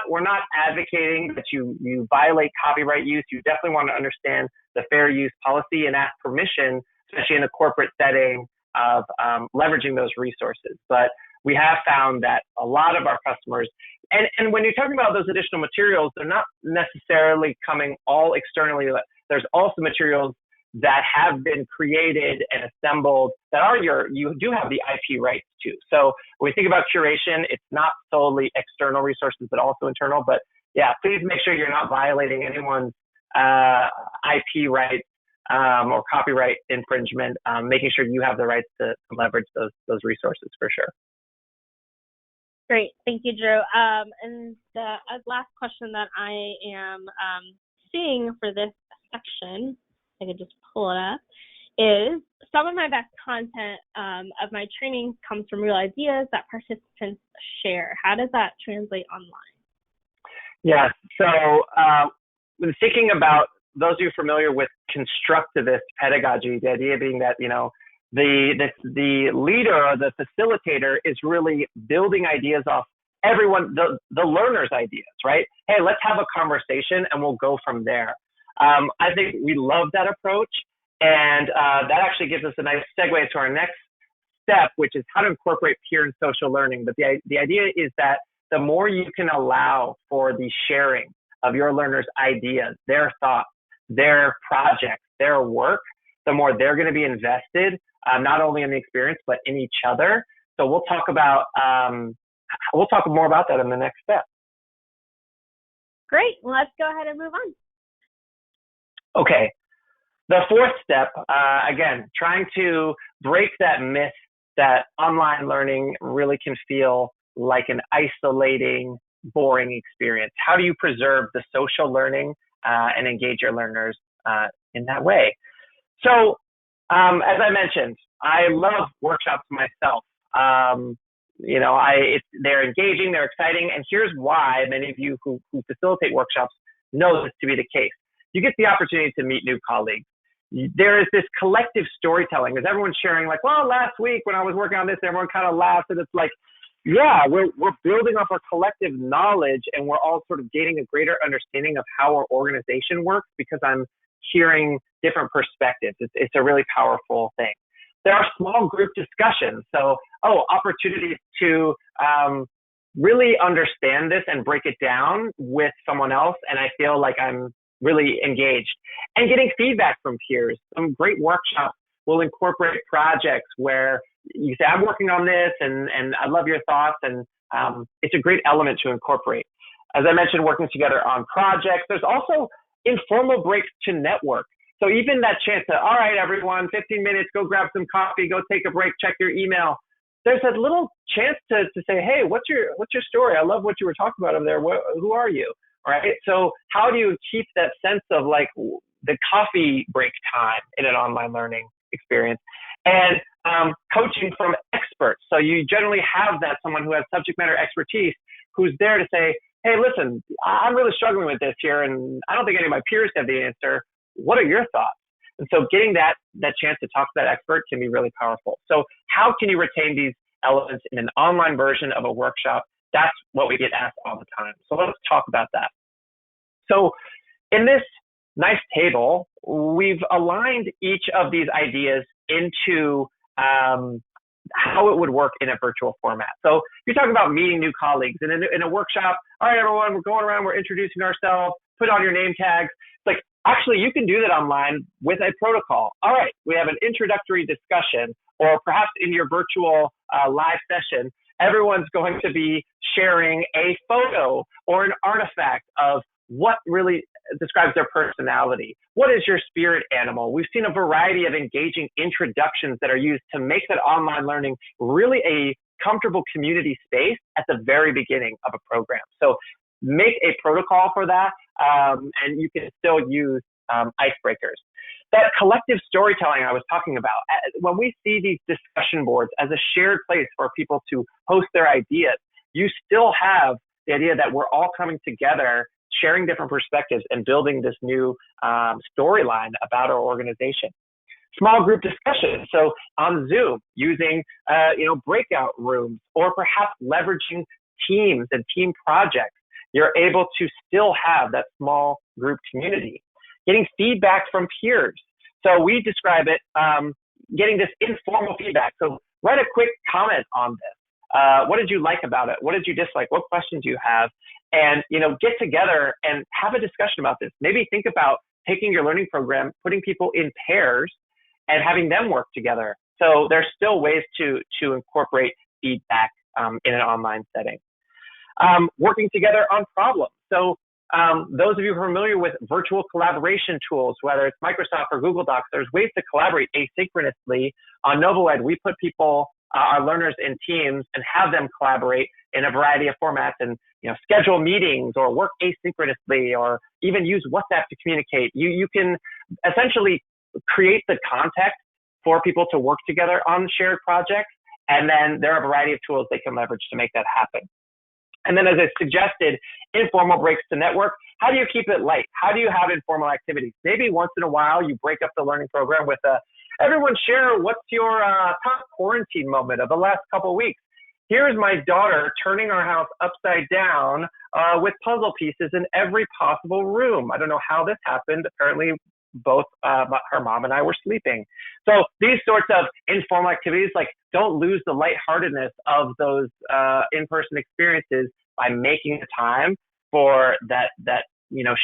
advocating that you violate copyright use. You definitely want to understand the fair use policy and ask permission, especially in a corporate setting, of leveraging those resources. But we have found that a lot of our customers, and when you're talking about those additional materials, they're not necessarily coming all externally. There's also materials that have been created and assembled that you do have the IP rights to. So when we think about curation, it's not solely external resources, but also internal. But yeah, please make sure you're not violating anyone's IP rights or copyright infringement, making sure you have the rights to leverage those resources for sure. Great. Thank you, Drew. And the last question that I am seeing for this section, I could just pull it up, is some of my best content of my training comes from real ideas that participants share. How does that translate online? Yeah, so when thinking about those of you familiar with constructivist pedagogy, the idea being that, the leader or the facilitator is really building ideas off everyone, the learner's ideas, right? Hey, let's have a conversation and we'll go from there. I think we love that approach, and that actually gives us a nice segue to our next step, which is how to incorporate peer and social learning. But the idea is that the more you can allow for the sharing of your learners' ideas, their thoughts, their projects, their work, the more they're going to be invested, not only in the experience, but in each other. So we'll talk more about that in the next step. Great. Well, let's go ahead and move on. Okay. The fourth step, again, trying to break that myth that online learning really can feel like an isolating, boring experience. How do you preserve the social learning and engage your learners in that way? So, as I mentioned, I love workshops myself. They're engaging, they're exciting, and here's why many of you who facilitate workshops know this to be the case. You get the opportunity to meet new colleagues. There is this collective storytelling. As everyone's sharing, like, well, last week when I was working on this, everyone kind of laughed, and it's like, yeah, we're building up our collective knowledge, and we're all sort of gaining a greater understanding of how our organization works because I'm hearing different perspectives. It's a really powerful thing. There are small group discussions. So, opportunities to really understand this and break it down with someone else, and I feel like I'm really engaged. And getting feedback from peers. Some great workshops will incorporate projects where you say, I'm working on this, and I love your thoughts, and it's a great element to incorporate. As I mentioned, working together on projects. There's also informal breaks to network. So even that chance to, all right, everyone, 15 minutes, go grab some coffee, go take a break, check your email. There's a little chance to say, hey, what's your story? I love what you were talking about over there. Who are you? All right. So how do you keep that sense of like the coffee break time in an online learning experience? And coaching from experts. So you generally have that someone who has subject matter expertise who's there to say, hey, listen, I'm really struggling with this here, and I don't think any of my peers have the answer. What are your thoughts? And so getting that chance to talk to that expert can be really powerful. So how can you retain these elements in an online version of a workshop? That's what we get asked all the time. So let's talk about that. So in this nice table, we've aligned each of these ideas into how it would work in a virtual format. So if you're talking about meeting new colleagues in a workshop, all right, everyone, we're going around, we're introducing ourselves, put on your name tags. It's like, actually, you can do that online with a protocol. All right, we have an introductory discussion, or perhaps in your virtual live session, everyone's going to be sharing a photo or an artifact of what really describes their personality. What is your spirit animal? We've seen a variety of engaging introductions that are used to make that online learning really a comfortable community space at the very beginning of a program. So make a protocol for that, and you can still use icebreakers. That collective storytelling I was talking about, when we see these discussion boards as a shared place for people to host their ideas, you still have the idea that we're all coming together, sharing different perspectives and building this new storyline about our organization. Small group discussions. So on Zoom, using breakout rooms, or perhaps leveraging teams and team projects, you're able to still have that small group community. Getting feedback from peers. So we describe it, getting this informal feedback. So write a quick comment on this. What did you like about it? What did you dislike? What questions do you have? And, get together and have a discussion about this. Maybe think about taking your learning program, putting people in pairs and having them work together. So there's still ways to incorporate feedback in an online setting. Working together on problems. So those of you who are familiar with virtual collaboration tools, whether it's Microsoft or Google Docs, there's ways to collaborate asynchronously. On NovoEd, we put our learners in teams and have them collaborate in a variety of formats, and schedule meetings or work asynchronously, or even use WhatsApp to communicate. You can essentially create the context for people to work together on shared projects, and then there are a variety of tools they can leverage to make that happen. And then, as I suggested, informal breaks to network. How do you keep it light? How do you have informal activities? Maybe once in a while you break up the learning program with everyone share what's your top quarantine moment of the last couple of weeks. Here's my daughter turning our house upside down with puzzle pieces in every possible room. I don't know how this happened. Apparently, both her mom and I were sleeping. So these sorts of informal activities, like, don't lose the lightheartedness of those in-person experiences by making the time for that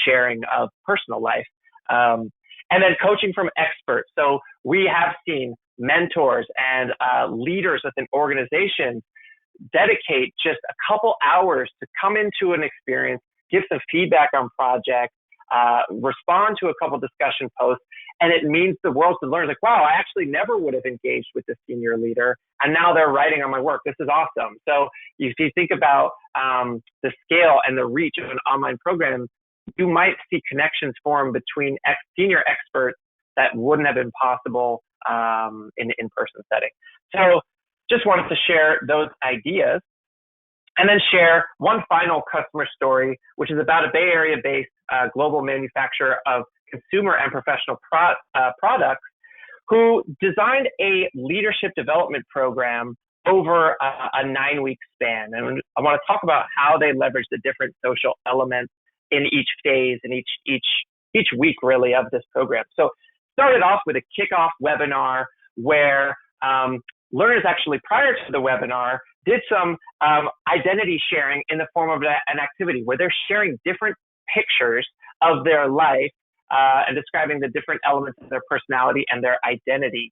sharing of personal life. And then coaching from experts. So we have seen mentors and leaders within organizations dedicate just a couple hours to come into an experience, give some feedback on projects, respond to a couple discussion posts, and it means the world to learn. Like, wow, I actually never would have engaged with this senior leader, and now they're writing on my work. This is awesome. So if you think about the scale and the reach of an online program, you might see connections form between senior experts that wouldn't have been possible in an in-person setting. So just wanted to share those ideas, and then share one final customer story, which is about a Bay Area-based global manufacturer of consumer and professional products who designed a leadership development program over a 9-week span. And I want to talk about how they leverage the different social elements in each phase and each week, really, of this program. So started off with a kickoff webinar where learners actually, prior to the webinar, did some identity sharing in the form of an activity where they're sharing different pictures of their life and describing the different elements of their personality and their identity.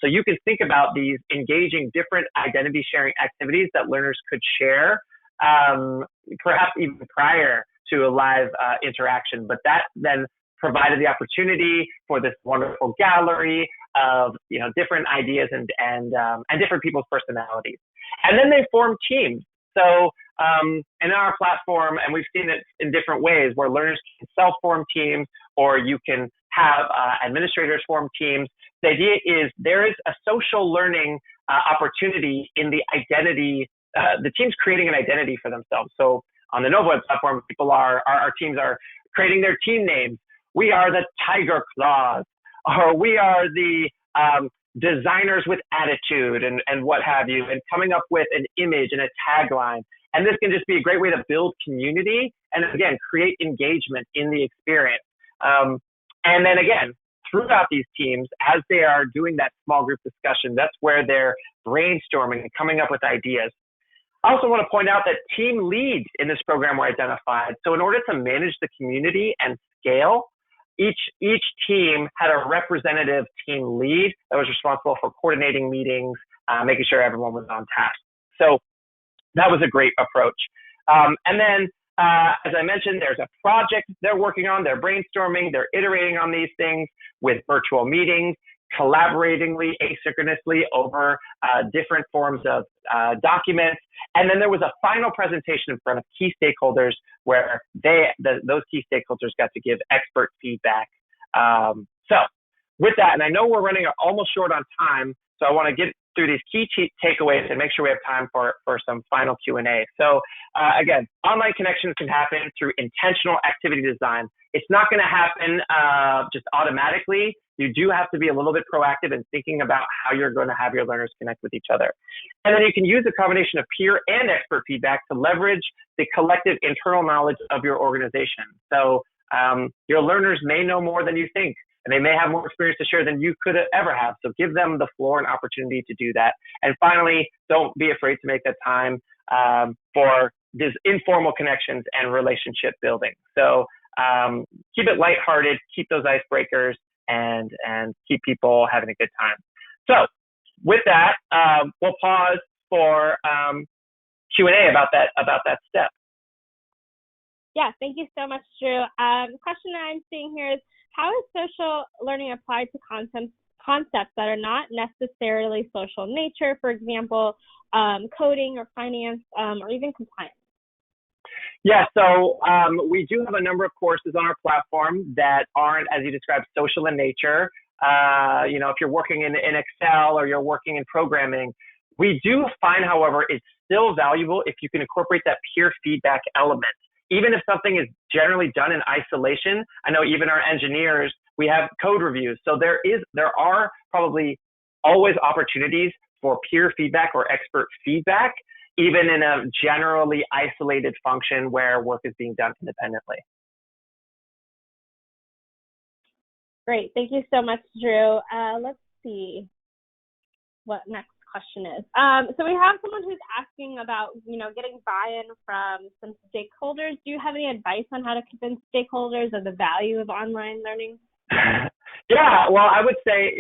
So you can think about these engaging different identity sharing activities that learners could share, perhaps even prior to a live interaction. But that then provided the opportunity for this wonderful gallery of different ideas and different people's personalities. And then they formed teams. So in our platform, and we've seen it in different ways, where learners can self-form teams, or you can have administrators form teams. The idea is there is a social learning opportunity in the identity, the team's creating an identity for themselves. So on the NovoEd platform, our teams are creating their team names. We are the Tiger Claws, or we are the designers with attitude and what have you, and coming up with an image and a tagline. And this can just be a great way to build community and, again, create engagement in the experience. And then, again, throughout these teams, as they are doing that small group discussion, that's where they're brainstorming and coming up with ideas. I also want to point out that team leads in this program were identified. So in order to manage the community and scale, each team had a representative team lead that was responsible for coordinating meetings, making sure everyone was on task. So that was a great approach. And then, as I mentioned, there's a project they're working on, they're brainstorming, they're iterating on these things with virtual meetings, collaboratingly, asynchronously over different forms of documents. And then there was a final presentation in front of key stakeholders where those key stakeholders got to give expert feedback. So with that, and I know we're running almost short on time, so I want to get through these key takeaways and make sure we have time for some final Q&A. So again, online connections can happen through intentional activity design. It's not going to happen just automatically. You do have to be a little bit proactive in thinking about how you're going to have your learners connect with each other. And then you can use a combination of peer and expert feedback to leverage the collective internal knowledge of your organization. So your learners may know more than you think, and they may have more experience to share than you could ever have. So give them the floor and opportunity to do that. And finally, don't be afraid to make that time for these informal connections and relationship building. So keep it lighthearted, keep those icebreakers, and keep people having a good time. So with that, we'll pause for Q&A about that step. Yeah, thank you so much, Drew. The question that I'm seeing here is, how is social learning applied to concepts that are not necessarily social in nature, for example, coding or finance or even compliance? Yeah, so we do have a number of courses on our platform that aren't, as you described, social in nature. You know, if you're working in Excel or you're working in programming, we do find, however, it's still valuable if you can incorporate that peer feedback element. Even if something is generally done in isolation, I know even our engineers, we have code reviews. So there are probably always opportunities for peer feedback or expert feedback, even in a generally isolated function where work is being done independently. Great, thank you so much, Drew. Let's see what next question is. So we have someone who's asking about, getting buy-in from some stakeholders. Do you have any advice on how to convince stakeholders of the value of online learning? Yeah, well, I would say,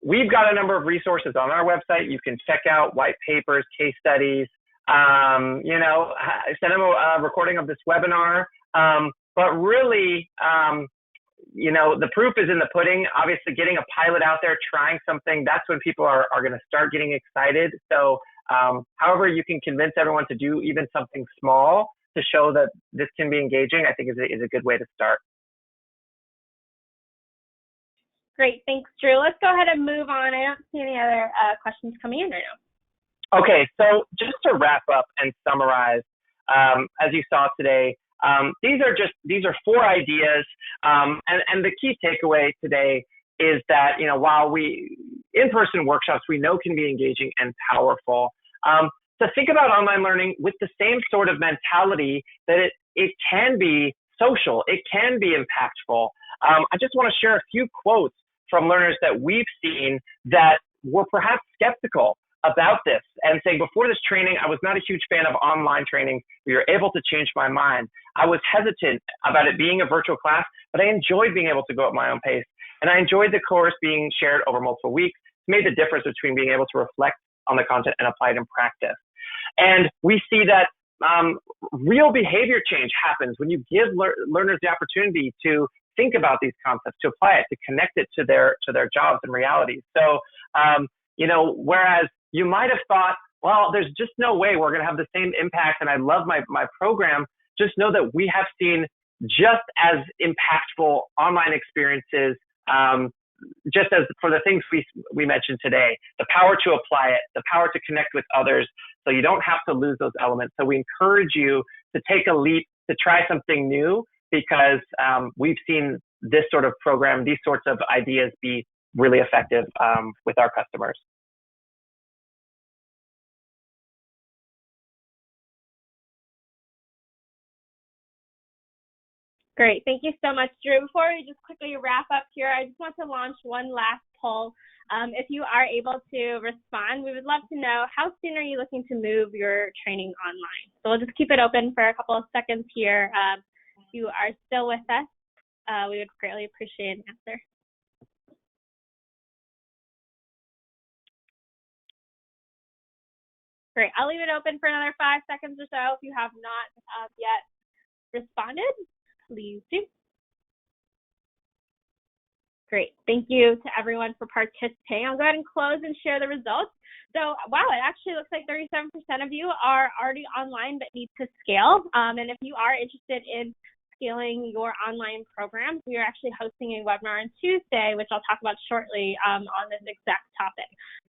we've got a number of resources on our website. You can check out white papers, case studies, send them a recording of this webinar. But really, the proof is in the pudding. Obviously, getting a pilot out there, trying something, that's when people are going to start getting excited. So however you can convince everyone to do even something small to show that this can be engaging, I think is a good way to start. Great, thanks, Drew. Let's go ahead and move on. I don't see any other questions coming in right now. Okay, so just to wrap up and summarize, as you saw today, these are 4 ideas, and the key takeaway today is that, while in-person workshops we know can be engaging and powerful, to think about online learning with the same sort of mentality that it can be social, it can be impactful. I just want to share a few quotes from learners that we've seen that were perhaps skeptical about this and saying, before this training, I was not a huge fan of online training. We were able to change my mind. I was hesitant about it being a virtual class, but I enjoyed being able to go at my own pace. And I enjoyed the course being shared over multiple weeks. It made the difference between being able to reflect on the content and apply it in practice. And we see that real behavior change happens when you give learners the opportunity to think about these concepts, to apply it, to connect it to their jobs and realities. So, whereas you might have thought, well, there's just no way we're going to have the same impact, and I love my program, just know that we have seen just as impactful online experiences, just as for the things we mentioned today, the power to apply it, the power to connect with others, so you don't have to lose those elements. So we encourage you to take a leap, to try something new, because we've seen this sort of program, these sorts of ideas be really effective with our customers. Great. Thank you so much, Drew. Before we just quickly wrap up here, I just want to launch one last poll. If you are able to respond, we would love to know, how soon are you looking to move your training online? So we'll just keep it open for a couple of seconds here. If you are still with us, we would greatly appreciate an answer. Great. I'll leave it open for another 5 seconds or so. If you have not yet responded, please do. Great. Thank you to everyone for participating. I'll go ahead and close and share the results. So, wow, it actually looks like 37% of you are already online but need to scale. And if you are interested in scaling your online programs, we are actually hosting a webinar on Tuesday, which I'll talk about shortly, on this exact topic.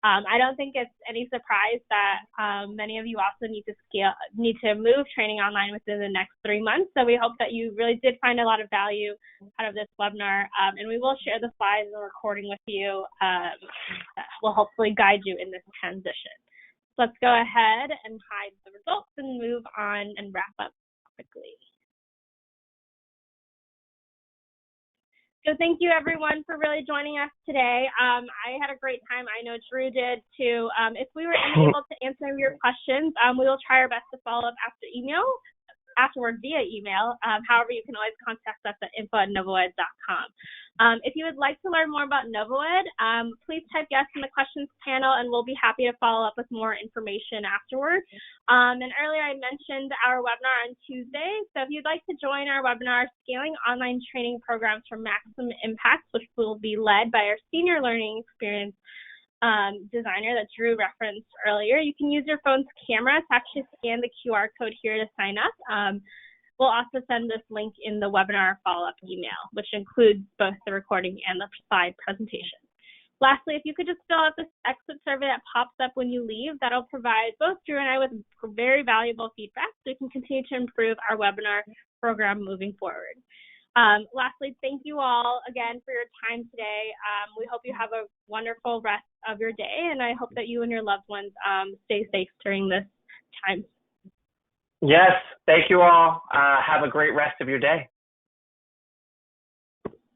I don't think it's any surprise that many of you also need to move training online within the next 3 months. So we hope that you really did find a lot of value out of this webinar, and we will share the slides and recording with you. Will hopefully guide you in this transition. Let's go ahead and hide the results and move on and wrap up quickly. So thank you, everyone, for really joining us today. I had a great time. I know Drew did, too. If we were unable to answer your questions, we will try our best to follow up afterward via email. However, you can always contact us at info@novoed.com. If you would like to learn more about NovoEd, please type yes in the questions panel, and we'll be happy to follow up with more information afterwards. And earlier I mentioned our webinar on Tuesday. So if you'd like to join our webinar, Scaling Online Training Programs for Maximum Impact, which will be led by our Senior Learning Experience designer that Drew referenced earlier, you can use your phone's camera to actually scan the QR code here to sign up. We'll also send this link in the webinar follow-up email, which includes both the recording and the slide presentation. Lastly, if you could just fill out this exit survey that pops up when you leave, that'll provide both Drew and I with very valuable feedback so we can continue to improve our webinar program moving forward. Lastly, thank you all again for your time today. We hope you have a wonderful rest of your day, and I hope that you and your loved ones stay safe during this time. Yes, thank you all. Have a great rest of your day.